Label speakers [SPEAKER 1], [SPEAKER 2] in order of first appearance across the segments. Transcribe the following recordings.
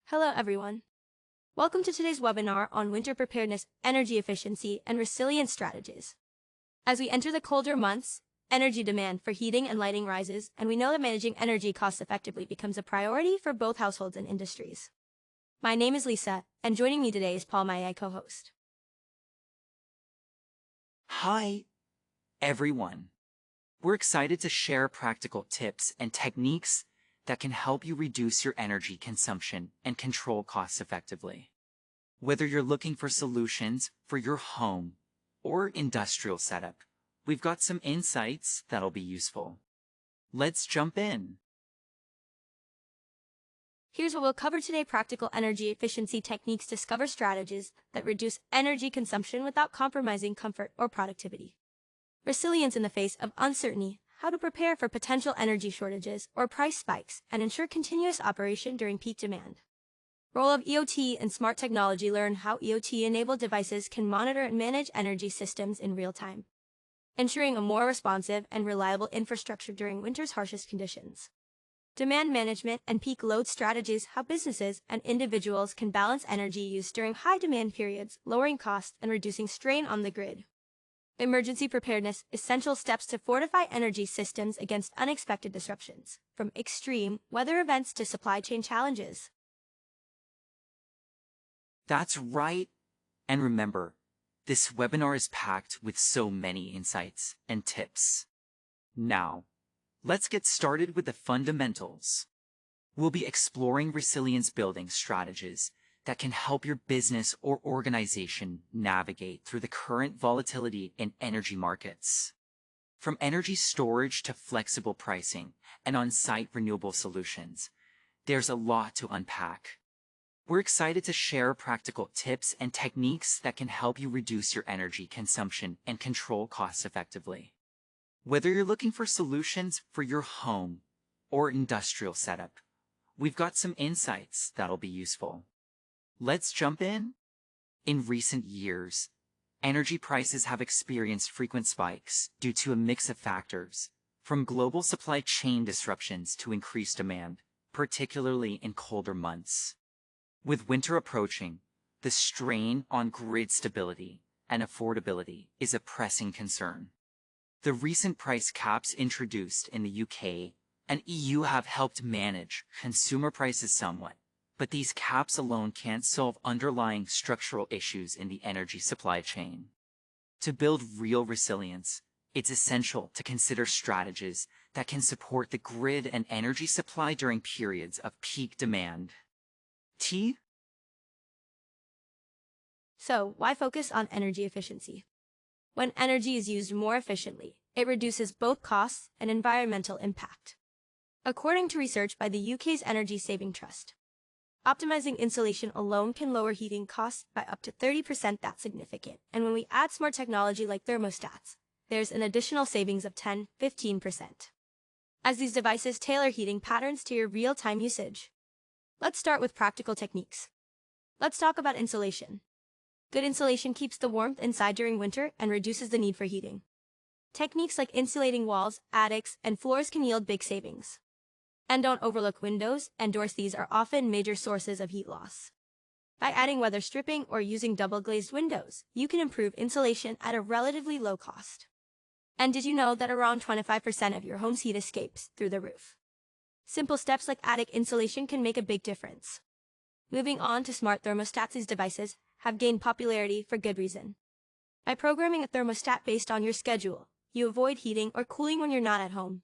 [SPEAKER 1] Hello, everyone. Welcome to today's webinar on winter preparedness, energy efficiency, and resilience strategies. As we enter the colder months, energy demand for heating and lighting rises, and we know that managing energy costs effectively becomes a priority for both households and industries. My name is Lisa, and joining me today is Paul, my co-host.
[SPEAKER 2] Hi, everyone. We're excited to share practical tips and techniques that can help you reduce your energy consumption and control costs effectively. Whether you're looking for solutions for your home or industrial setup, we've got some insights that'll be useful. Let's jump in.
[SPEAKER 1] Here's what we'll cover today: practical energy efficiency techniques, discover strategies that reduce energy consumption without compromising comfort or productivity. Resilience in the face of uncertainty, how to prepare for potential energy shortages or price spikes and ensure continuous operation during peak demand. Role of IoT and smart technology, learn how IoT-enabled devices can monitor and manage energy systems in real time, ensuring a more responsive and reliable infrastructure during winter's harshest conditions. Demand management and peak load strategies, how businesses and individuals can balance energy use during high demand periods, lowering costs and reducing strain on the grid. Emergency preparedness, essential steps to fortify energy systems against unexpected disruptions, from extreme weather events to supply chain challenges.
[SPEAKER 2] That's right. And remember, this webinar is packed with so many insights and tips. Now, let's get started with the fundamentals. We'll be exploring resilience building strategies that can help your business or organization navigate through the current volatility in energy markets. From energy storage to flexible pricing and on-site renewable solutions, there's a lot to unpack. We're excited to share practical tips and techniques that can help you reduce your energy consumption and control costs effectively. Whether you're looking for solutions for your home or industrial setup, we've got some insights that'll be useful. Let's jump in. In recent years, energy prices have experienced frequent spikes due to a mix of factors, from global supply chain disruptions to increased demand, particularly in colder months. With winter approaching, the strain on grid stability and affordability is a pressing concern. The recent price caps introduced in the UK and EU have helped manage consumer prices somewhat, but these caps alone can't solve underlying structural issues in the energy supply chain. To build real resilience, it's essential to consider strategies that can support the grid and energy supply during periods of peak demand.
[SPEAKER 1] So, why focus on energy efficiency? When energy is used more efficiently, it reduces both costs and environmental impact. According to research by the UK's Energy Saving Trust, optimizing insulation alone can lower heating costs by up to 30%. That's significant. And when we add smart technology like thermostats, there's an additional savings of 10–15%. As these devices tailor heating patterns to your real-time usage. Let's start with practical techniques. Let's talk about insulation. Good insulation keeps the warmth inside during winter and reduces the need for heating. Techniques like insulating walls, attics, and floors can yield big savings. And don't overlook windows and doors. These are often major sources of heat loss. By adding weather stripping or using double-glazed windows, you can improve insulation at a relatively low cost. And did you know that around 25% of your home's heat escapes through the roof? Simple steps like attic insulation can make a big difference. Moving on to smart thermostats, these devices have gained popularity for good reason. By programming a thermostat based on your schedule, you avoid heating or cooling when you're not at home.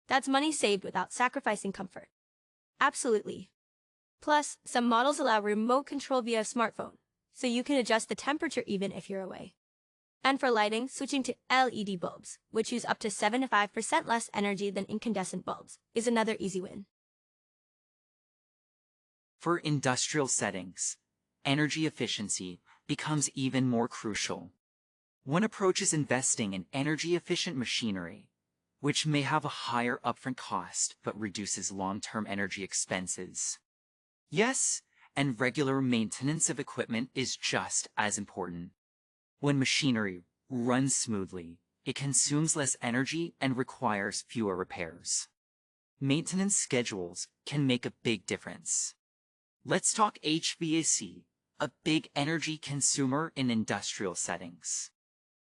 [SPEAKER 1] That's money saved without sacrificing comfort. Absolutely. Plus, some models allow remote control via smartphone, so you can adjust the temperature even if you're away. And for lighting, switching to LED bulbs, which use up to 75% less energy than incandescent bulbs, is another easy win.
[SPEAKER 2] For industrial settings, energy efficiency becomes even more crucial. One approach is investing in energy-efficient machinery, which may have a higher upfront cost but reduces long-term energy expenses. Yes, and regular maintenance of equipment is just as important. When machinery runs smoothly, it consumes less energy and requires fewer repairs. Maintenance schedules can make a big difference. Let's talk HVAC, a big energy consumer in industrial settings.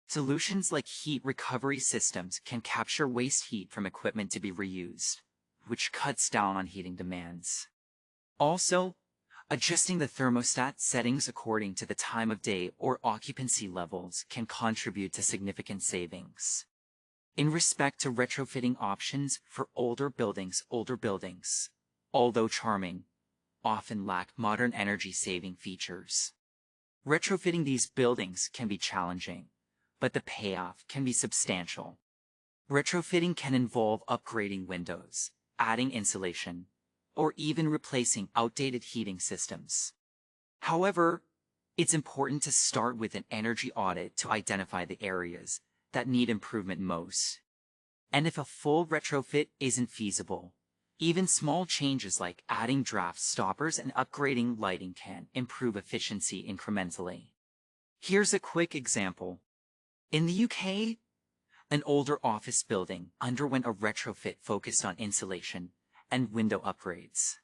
[SPEAKER 2] Solutions like heat recovery systems can capture waste heat from equipment to be reused, which cuts down on heating demands. Also, adjusting the thermostat settings according to the time of day or occupancy levels can contribute to significant savings. In respect to retrofitting options for older buildings, although charming, often lack modern energy-saving features. Retrofitting these buildings can be challenging, but the payoff can be substantial. Retrofitting can involve upgrading windows, adding insulation, or even replacing outdated heating systems. However, it's important to start with an energy audit to identify the areas that need improvement most. And if a full retrofit isn't feasible, even small changes like adding draft stoppers and upgrading lighting can improve efficiency incrementally. Here's a quick example. In the UK, an older office building underwent a retrofit focused on insulation and window upgrades.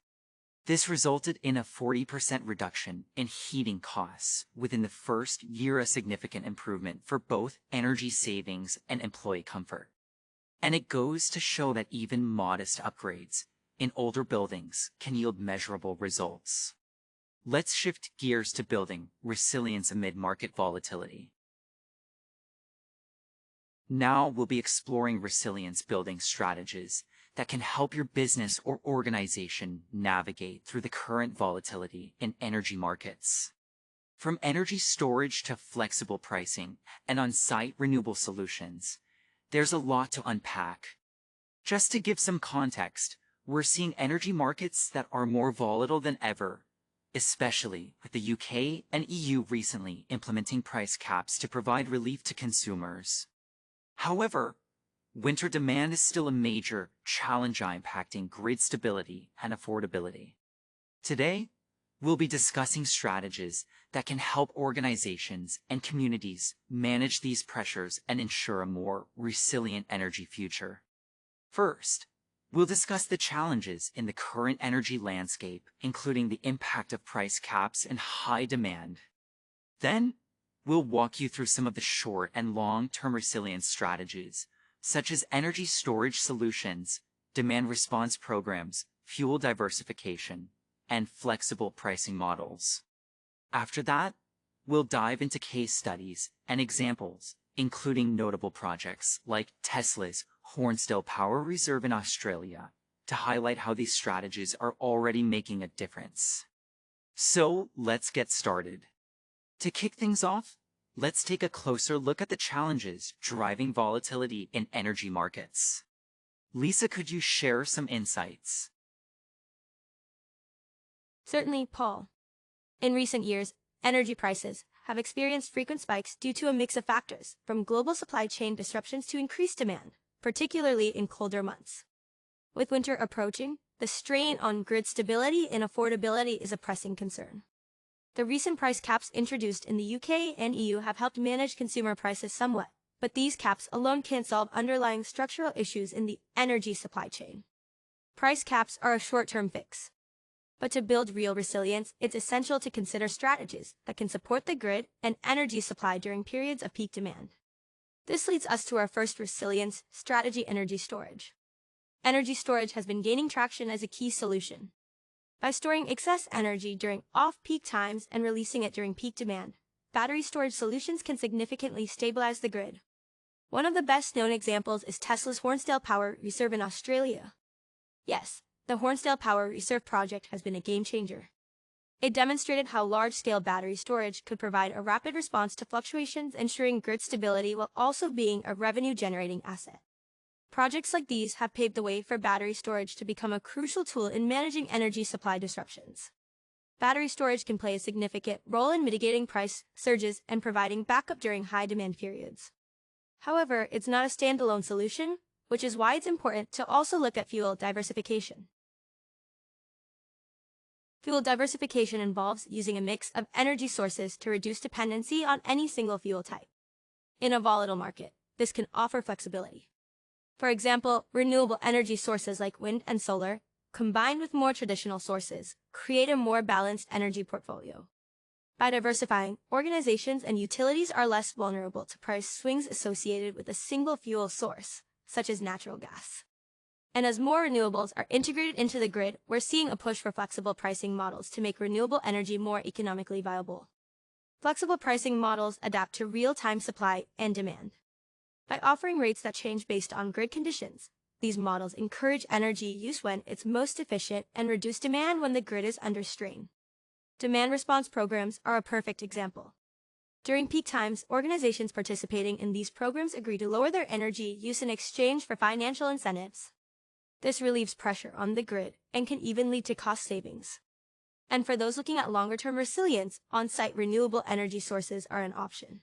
[SPEAKER 2] This resulted in a 40% reduction in heating costs within the first year, a significant improvement for both energy savings and employee comfort. And it goes to show that even modest upgrades in older buildings can yield measurable results. Let's shift gears to building resilience amid market volatility. Now we'll be exploring resilience building strategies that can help your business or organization navigate through the current volatility in energy markets. From energy storage to flexible pricing and on-site renewable solutions, there's a lot to unpack. Just to give some context, we're seeing energy markets that are more volatile than ever, especially with the UK and EU recently implementing price caps to provide relief to consumers. However, winter demand is still a major challenge impacting grid stability and affordability. Today, we'll be discussing strategies that can help organizations and communities manage these pressures and ensure a more resilient energy future. First, we'll discuss the challenges in the current energy landscape, including the impact of price caps and high demand. Then, we'll walk you through some of the short and long-term resilience strategies, such as energy storage solutions, demand response programs, fuel diversification, and flexible pricing models. After that, we'll dive into case studies and examples, including notable projects like Tesla's Hornsdale Power Reserve in Australia, to highlight how these strategies are already making a difference. So let's get started. To kick things off, let's take a closer look at the challenges driving volatility in energy markets. Lisa, could you share some insights?
[SPEAKER 1] Certainly, Paul. In recent years, energy prices have experienced frequent spikes due to a mix of factors, from global supply chain disruptions to increased demand, particularly in colder months. With winter approaching, the strain on grid stability and affordability is a pressing concern. The recent price caps introduced in the UK and EU have helped manage consumer prices somewhat, but these caps alone can't solve underlying structural issues in the energy supply chain. Price caps are a short-term fix. But to build real resilience, it's essential to consider strategies that can support the grid and energy supply during periods of peak demand. This leads us to our first resilience strategy: energy storage. Energy storage has been gaining traction as a key solution. By storing excess energy during off-peak times and releasing it during peak demand, battery storage solutions can significantly stabilize the grid. One of the best-known examples is Tesla's Hornsdale Power Reserve in Australia. Yes, the Hornsdale Power Reserve project has been a game-changer. It demonstrated how large-scale battery storage could provide a rapid response to fluctuations, ensuring grid stability while also being a revenue-generating asset. Projects like these have paved the way for battery storage to become a crucial tool in managing energy supply disruptions. Battery storage can play a significant role in mitigating price surges and providing backup during high-demand periods. However, it's not a standalone solution, which is why it's important to also look at fuel diversification. Fuel diversification involves using a mix of energy sources to reduce dependency on any single fuel type. In a volatile market, this can offer flexibility. For example, renewable energy sources like wind and solar combined with more traditional sources, create a more balanced energy portfolio. By diversifying, organizations and utilities are less vulnerable to price swings associated with a single fuel source, such as natural gas. And as more renewables are integrated into the grid, we're seeing a push for flexible pricing models to make renewable energy more economically viable. Flexible pricing models adapt to real-time supply and demand. By offering rates that change based on grid conditions, these models encourage energy use when it's most efficient and reduce demand when the grid is under strain. Demand response programs are a perfect example. During peak times, organizations participating in these programs agree to lower their energy use in exchange for financial incentives. This relieves pressure on the grid and can even lead to cost savings. And for those looking at longer-term resilience, on-site renewable energy sources are an option.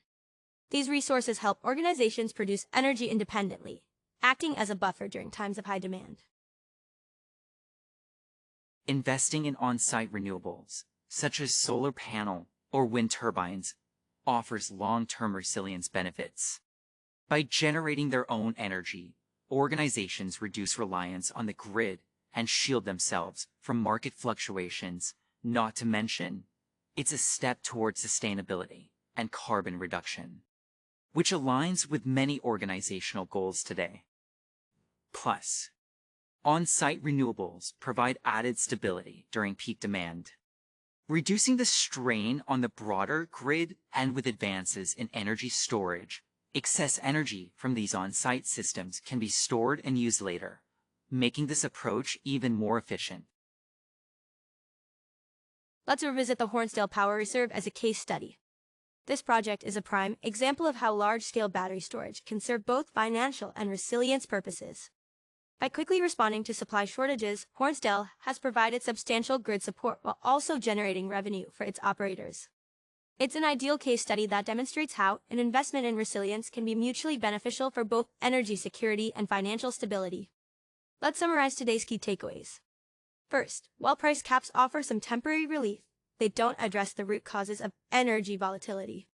[SPEAKER 1] These resources help organizations produce energy independently, acting as a buffer during times of high demand.
[SPEAKER 2] Investing in on-site renewables, such as solar panel or wind turbines, offers long-term resilience benefits. By generating their own energy, organizations reduce reliance on the grid and shield themselves from market fluctuations, not to mention, it's a step towards sustainability and carbon reduction, which aligns with many organizational goals today. Plus, on-site renewables provide added stability during peak demand, reducing the strain on the broader grid. And with advances in energy storage, excess energy from these on-site systems can be stored and used later, making this approach even more efficient.
[SPEAKER 1] Let's revisit the Hornsdale Power Reserve as a case study. This project is a prime example of how large-scale battery storage can serve both financial and resilience purposes. By quickly responding to supply shortages, Hornsdale has provided substantial grid support while also generating revenue for its operators. It's an ideal case study that demonstrates how an investment in resilience can be mutually beneficial for both energy security and financial stability. Let's summarize today's key takeaways. First, while price caps offer some temporary relief, they don't address the root causes of energy volatility.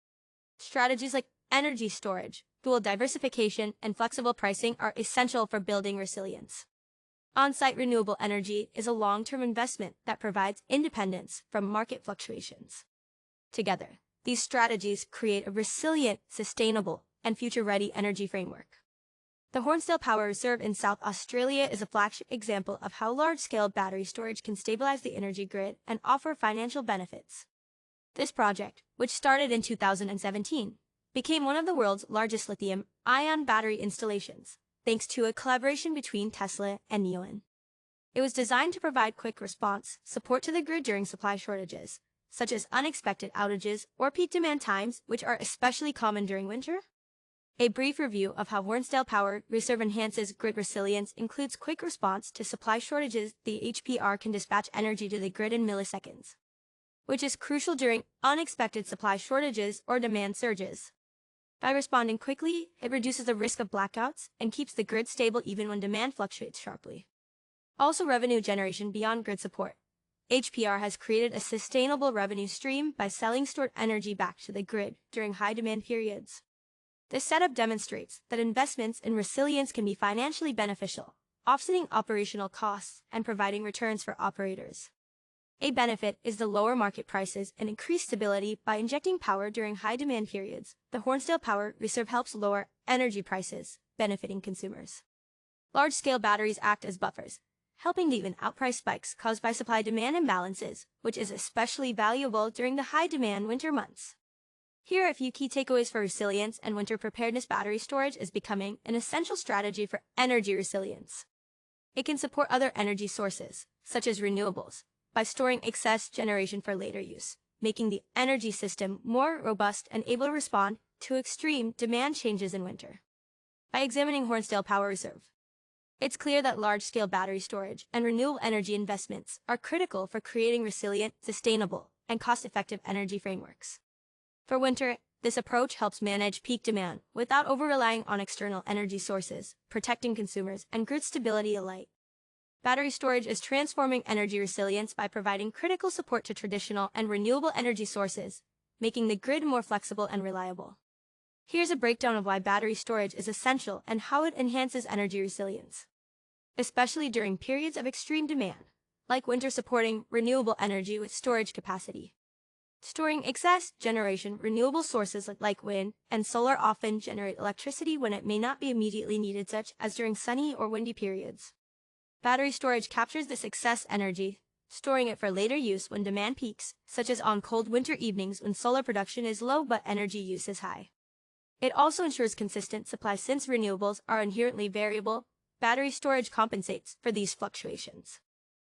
[SPEAKER 1] Strategies like energy storage, dual diversification, and flexible pricing are essential for building resilience. On-site renewable energy is a long-term investment that provides independence from market fluctuations. Together, these strategies create a resilient, sustainable, and future-ready energy framework. The Hornsdale Power Reserve in South Australia is a flagship example of how large-scale battery storage can stabilize the energy grid and offer financial benefits. This project, which started in 2017, became one of the world's largest lithium-ion battery installations, thanks to a collaboration between Tesla and Neoen. It was designed to provide quick response support to the grid during supply shortages, such as unexpected outages or peak demand times, which are especially common during winter. A brief review of how Hornsdale Power Reserve enhances grid resilience includes quick response to supply shortages. The HPR can dispatch energy to the grid in milliseconds, which is crucial during unexpected supply shortages or demand surges. By responding quickly, it reduces the risk of blackouts and keeps the grid stable even when demand fluctuates sharply. Also, revenue generation beyond grid support. HPR has created a sustainable revenue stream by selling stored energy back to the grid during high demand periods. This setup demonstrates that investments in resilience can be financially beneficial, offsetting operational costs and providing returns for operators. A benefit is the lower market prices and increased stability by injecting power during high demand periods. The Hornsdale Power Reserve helps lower energy prices, benefiting consumers. Large-scale batteries act as buffers, helping to even out price spikes caused by supply-demand imbalances, which is especially valuable during the high-demand winter months. Here are a few key takeaways for resilience and winter preparedness. Battery storage is becoming an essential strategy for energy resilience. It can support other energy sources, such as renewables, by storing excess generation for later use, making the energy system more robust and able to respond to extreme demand changes in winter. By examining Hornsdale Power Reserve, it's clear that large-scale battery storage and renewable energy investments are critical for creating resilient, sustainable, and cost-effective energy frameworks. For winter, this approach helps manage peak demand without over-relying on external energy sources, protecting consumers and grid stability alike. Battery storage is transforming energy resilience by providing critical support to traditional and renewable energy sources, making the grid more flexible and reliable. Here's a breakdown of why battery storage is essential and how it enhances energy resilience. especially during periods of extreme demand, like winter, supporting renewable energy with storage capacity. Storing excess generation, renewable sources like wind and solar often generate electricity when it may not be immediately needed, such as during sunny or windy periods. Battery storage captures this excess energy, storing it for later use when demand peaks, such as on cold winter evenings when solar production is low but energy use is high. It also ensures consistent supply since renewables are inherently variable. Battery storage compensates for these fluctuations.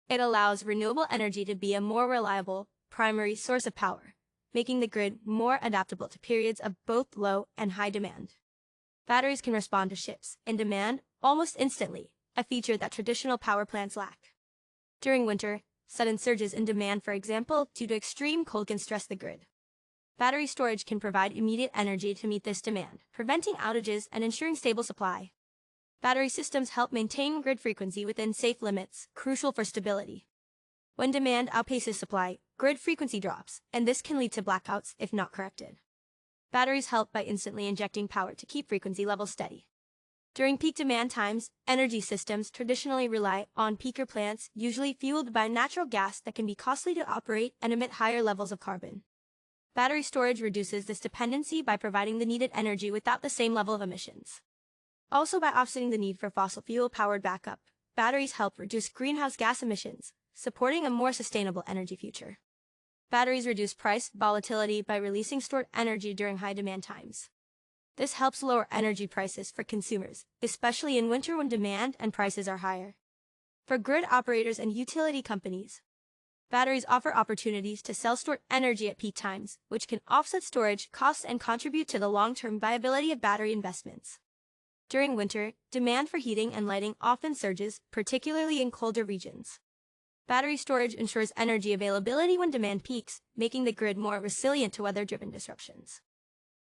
[SPEAKER 1] It allows renewable energy to be a more reliable primary source of power, making the grid more adaptable to periods of both low and high demand. Batteries can respond to shifts in demand almost instantly, a feature that traditional power plants lack. During winter, sudden surges in demand, for example, due to extreme cold, can stress the grid. Battery storage can provide immediate energy to meet this demand, preventing outages and ensuring stable supply. Battery systems help maintain grid frequency within safe limits, crucial for stability. When demand outpaces supply, grid frequency drops, and this can lead to blackouts if not corrected. Batteries help by instantly injecting power to keep frequency levels steady. During peak demand times, energy systems traditionally rely on peaker plants, usually fueled by natural gas, that can be costly to operate and emit higher levels of carbon. Battery storage reduces this dependency by providing the needed energy without the same level of emissions. Also, by offsetting the need for fossil fuel-powered backup, batteries help reduce greenhouse gas emissions, supporting a more sustainable energy future. Batteries reduce price volatility by releasing stored energy during high demand times. This helps lower energy prices for consumers, especially in winter when demand and prices are higher. For grid operators and utility companies, batteries offer opportunities to sell stored energy at peak times, which can offset storage costs and contribute to the long-term viability of battery investments. During winter, demand for heating and lighting often surges, particularly in colder regions. Battery storage ensures energy availability when demand peaks, making the grid more resilient to weather-driven disruptions.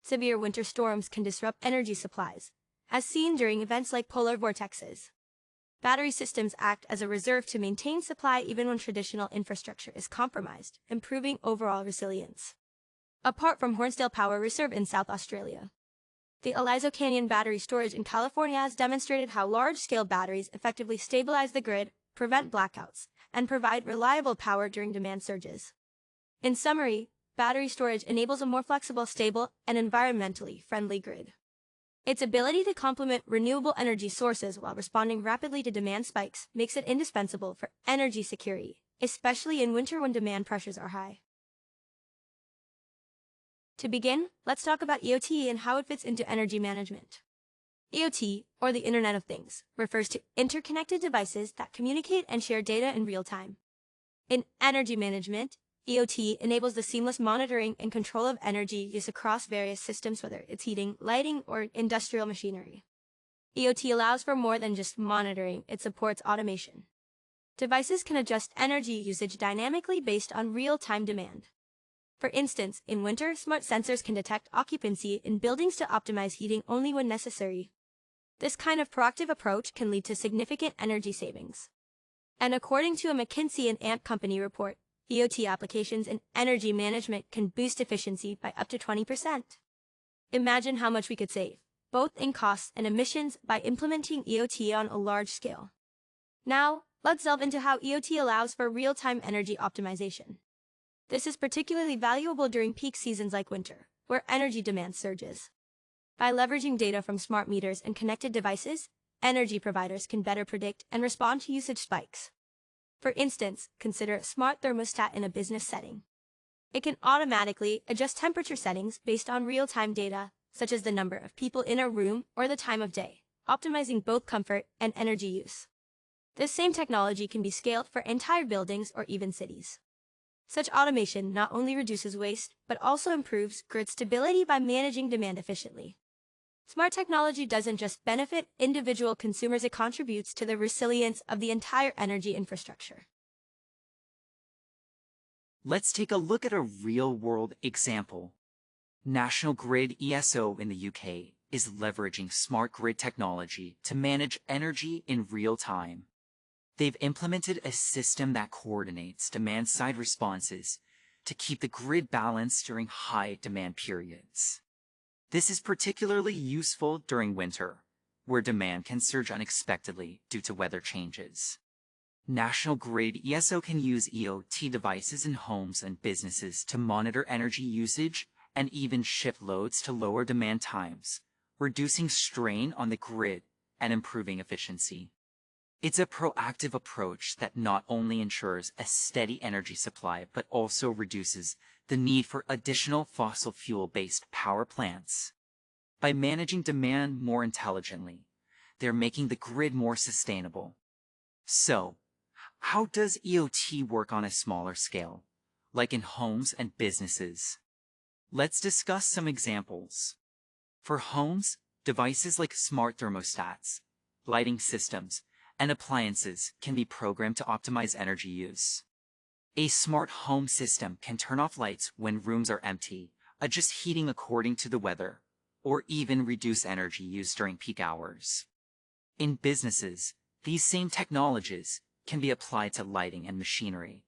[SPEAKER 1] Severe winter storms can disrupt energy supplies, as seen during events like polar vortexes. Battery systems act as a reserve to maintain supply even when traditional infrastructure is compromised, improving overall resilience. Apart from Hornsdale Power Reserve in South Australia, the Aliso Canyon Battery Storage in California has demonstrated how large-scale batteries effectively stabilize the grid, prevent blackouts, and provide reliable power during demand surges. In summary, battery storage enables a more flexible, stable, and environmentally friendly grid. Its ability to complement renewable energy sources while responding rapidly to demand spikes makes it indispensable for energy security, especially in winter when demand pressures are high. To begin, let's talk about IoT and how it fits into energy management. IoT, or the Internet of Things, refers to interconnected devices that communicate and share data in real time. In energy management, IoT enables the seamless monitoring and control of energy use across various systems, whether it's heating, lighting, or industrial machinery. IoT allows for more than just monitoring, it supports automation. Devices can adjust energy usage dynamically based on real-time demand. For instance, in winter, smart sensors can detect occupancy in buildings to optimize heating only when necessary. This kind of proactive approach can lead to significant energy savings. And according to a McKinsey and AMP company report, IoT applications in energy management can boost efficiency by up to 20%. Imagine how much we could save, both in costs and emissions, by implementing IoT on a large scale. Now, let's delve into how IoT allows for real-time energy optimization. This is particularly valuable during peak seasons like winter, where energy demand surges. By leveraging data from smart meters and connected devices, energy providers can better predict and respond to usage spikes. For instance, consider a smart thermostat in a business setting. It can automatically adjust temperature settings based on real-time data, such as the number of people in a room or the time of day, optimizing both comfort and energy use. This same technology can be scaled for entire buildings or even cities. Such automation not only reduces waste, but also improves grid stability by managing demand efficiently. Smart technology doesn't just benefit individual consumers, it contributes to the resilience of the entire energy infrastructure.
[SPEAKER 2] Let's take a look at a real-world example. National Grid ESO in the UK is leveraging smart grid technology to manage energy in real time. They've implemented a system that coordinates demand-side responses to keep the grid balanced during high demand periods. This is particularly useful during winter, where demand can surge unexpectedly due to weather changes. National Grid ESO can use IoT devices in homes and businesses to monitor energy usage and even shift loads to lower demand times, reducing strain on the grid and improving efficiency. It's a proactive approach that not only ensures a steady energy supply but also reduces the need for additional fossil fuel-based power plants. By managing demand more intelligently, they're making the grid more sustainable. So, how does IoT work on a smaller scale, like in homes and businesses? Let's discuss some examples. For homes, devices like smart thermostats, lighting systems, and appliances can be programmed to optimize energy use. A smart home system can turn off lights when rooms are empty, adjust heating according to the weather, or even reduce energy use during peak hours. In businesses, these same technologies can be applied to lighting and machinery,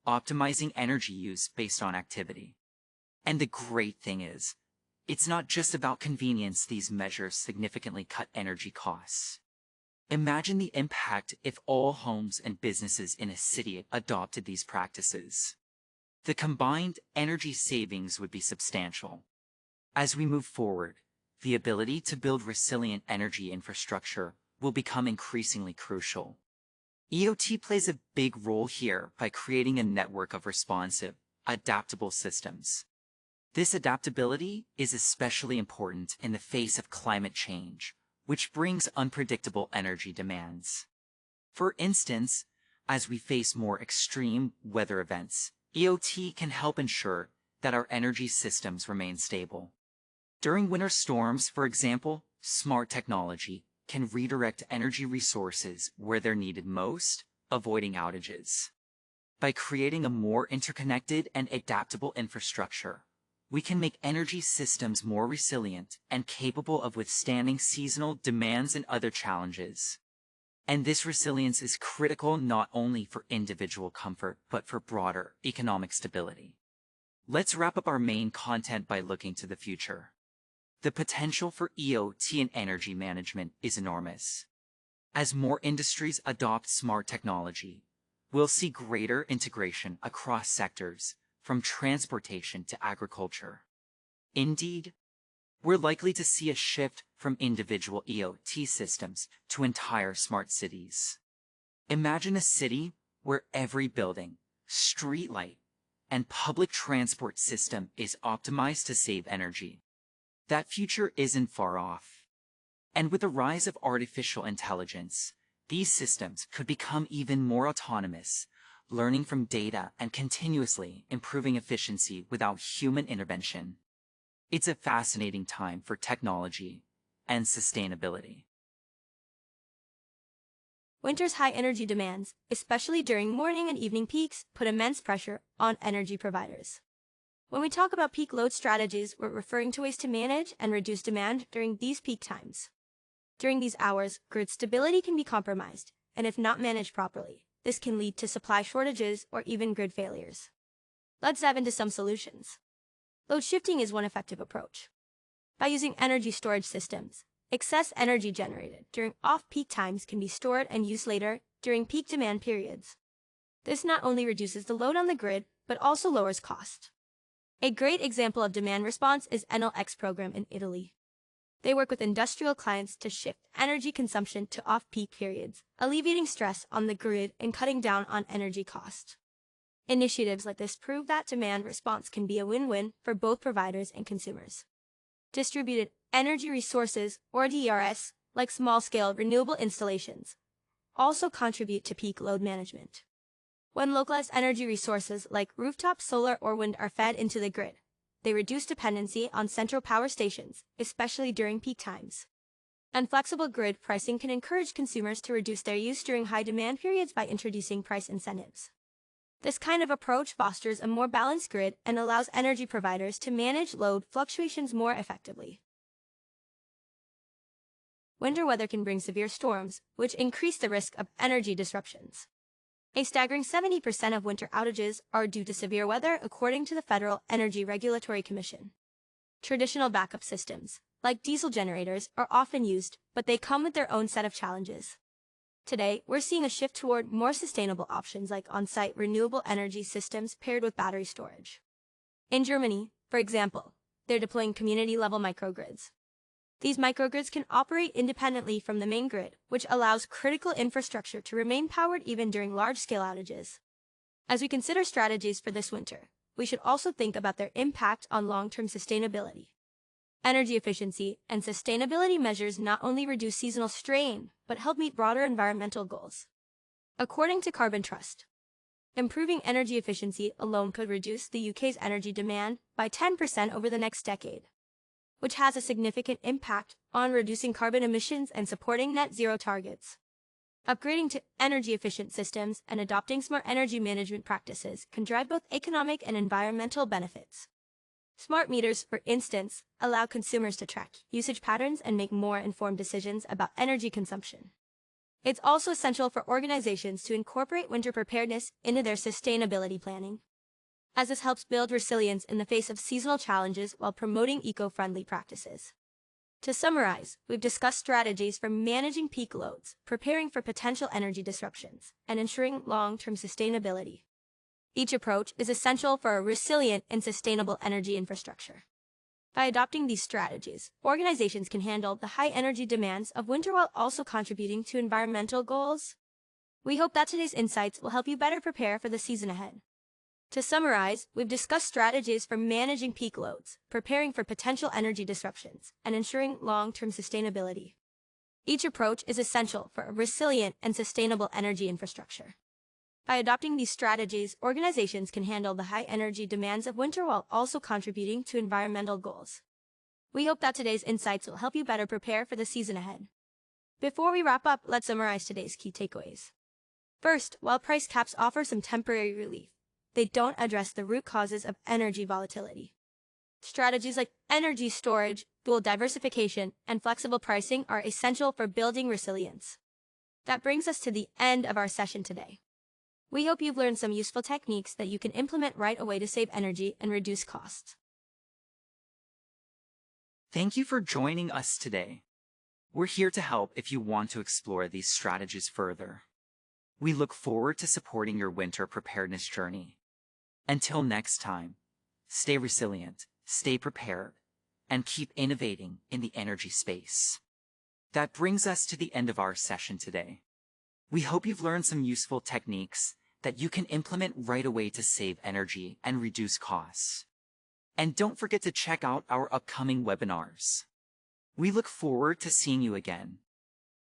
[SPEAKER 2] optimizing energy use based on activity. And the great thing is, it's not just about convenience. These measures significantly cut energy costs. Imagine the impact if all homes and businesses in a city adopted these practices. The combined energy savings would be substantial. As we move forward, the ability to build resilient energy infrastructure will become increasingly crucial. IoT plays a big role here by creating a network of responsive, adaptable systems. This adaptability is especially important in the face of climate change, which brings unpredictable energy demands. For instance, as we face more extreme weather events, IoT can help ensure that our energy systems remain stable. During winter storms, for example, smart technology can redirect energy resources where they're needed most, avoiding outages. By creating a more interconnected and adaptable infrastructure, we can make energy systems more resilient and capable of withstanding seasonal demands and other challenges. And this resilience is critical not only for individual comfort, but for broader economic stability. Let's wrap up our main content by looking to the future. The potential for IoT in energy management is enormous. As more industries adopt smart technology, we'll see greater integration across sectors, from transportation to agriculture. Indeed, we're likely to see a shift from individual IoT systems to entire smart cities. Imagine a city where every building, streetlight, and public transport system is optimized to save energy. That future isn't far off. And with the rise of artificial intelligence, these systems could become even more autonomous, learning from data and continuously improving efficiency without human intervention. It's a fascinating time for technology and sustainability.
[SPEAKER 1] Winter's high energy demands, especially during morning and evening peaks, put immense pressure on energy providers. When we talk about peak load strategies, we're referring to ways to manage and reduce demand during these peak times. During these hours, grid stability can be compromised, and if not managed properly, this can lead to supply shortages or even grid failures. Let's dive into some solutions. Load shifting is one effective approach. By using energy storage systems, excess energy generated during off-peak times can be stored and used later during peak demand periods. This not only reduces the load on the grid, but also lowers cost. A great example of demand response is Enel X program in Italy. They work with industrial clients to shift energy consumption to off-peak periods, alleviating stress on the grid and cutting down on energy cost. Initiatives like this prove that demand response can be a win-win for both providers and consumers. Distributed energy resources, or DERs, like small-scale renewable installations, also contribute to peak load management. When localized energy resources like rooftop solar or wind are fed into the grid, they reduce dependency on central power stations, especially during peak times. And flexible grid pricing can encourage consumers to reduce their use during high demand periods by introducing price incentives. This kind of approach fosters a more balanced grid and allows energy providers to manage load fluctuations more effectively. Winter weather can bring severe storms, which increase the risk of energy disruptions. A staggering 70% of winter outages are due to severe weather, according to the Federal Energy Regulatory Commission. Traditional backup systems, like diesel generators, are often used, but they come with their own set of challenges. Today, we're seeing a shift toward more sustainable options like on-site renewable energy systems paired with battery storage. In Germany, for example, they're deploying community-level microgrids. These microgrids can operate independently from the main grid, which allows critical infrastructure to remain powered even during large-scale outages. As we consider strategies for this winter, we should also think about their impact on long-term sustainability. Energy efficiency and sustainability measures not only reduce seasonal strain, but help meet broader environmental goals. According to Carbon Trust, improving energy efficiency alone could reduce the UK's energy demand by 10% over the next decade, which has a significant impact on reducing carbon emissions and supporting net zero targets. Upgrading to energy-efficient systems and adopting smart energy management practices can drive both economic and environmental benefits. Smart meters, for instance, allow consumers to track usage patterns and make more informed decisions about energy consumption. It's also essential for organizations to incorporate winter preparedness into their sustainability planning, as this helps build resilience in the face of seasonal challenges while promoting eco-friendly practices. To summarize, we've discussed strategies for managing peak loads, preparing for potential energy disruptions, and ensuring long-term sustainability. Each approach is essential for a resilient and sustainable energy infrastructure. By adopting these strategies, organizations can handle the high energy demands of winter while also contributing to environmental goals. We hope that today's insights will help you better prepare for the season ahead. To summarize, we've discussed strategies for managing peak loads, preparing for potential energy disruptions, and ensuring long-term sustainability. Each approach is essential for a resilient and sustainable energy infrastructure. By adopting these strategies, organizations can handle the high energy demands of winter while also contributing to environmental goals. We hope that today's insights will help you better prepare for the season ahead. Before we wrap up, let's summarize today's key takeaways. First, while price caps offer some temporary relief, they don't address the root causes of energy volatility. Strategies like energy storage, dual diversification, and flexible pricing are essential for building resilience. That brings us to the end of our session today. We hope you've learned some useful techniques that you can implement right away to save energy and reduce costs.
[SPEAKER 2] Thank you for joining us today. We're here to help if you want to explore these strategies further. We look forward to supporting your winter preparedness journey. Until next time, stay resilient, stay prepared, and keep innovating in the energy space. That brings us to the end of our session today. We hope you've learned some useful techniques that you can implement right away to save energy and reduce costs. And don't forget to check out our upcoming webinars. We look forward to seeing you again.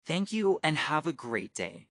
[SPEAKER 2] Thank you and have a great day.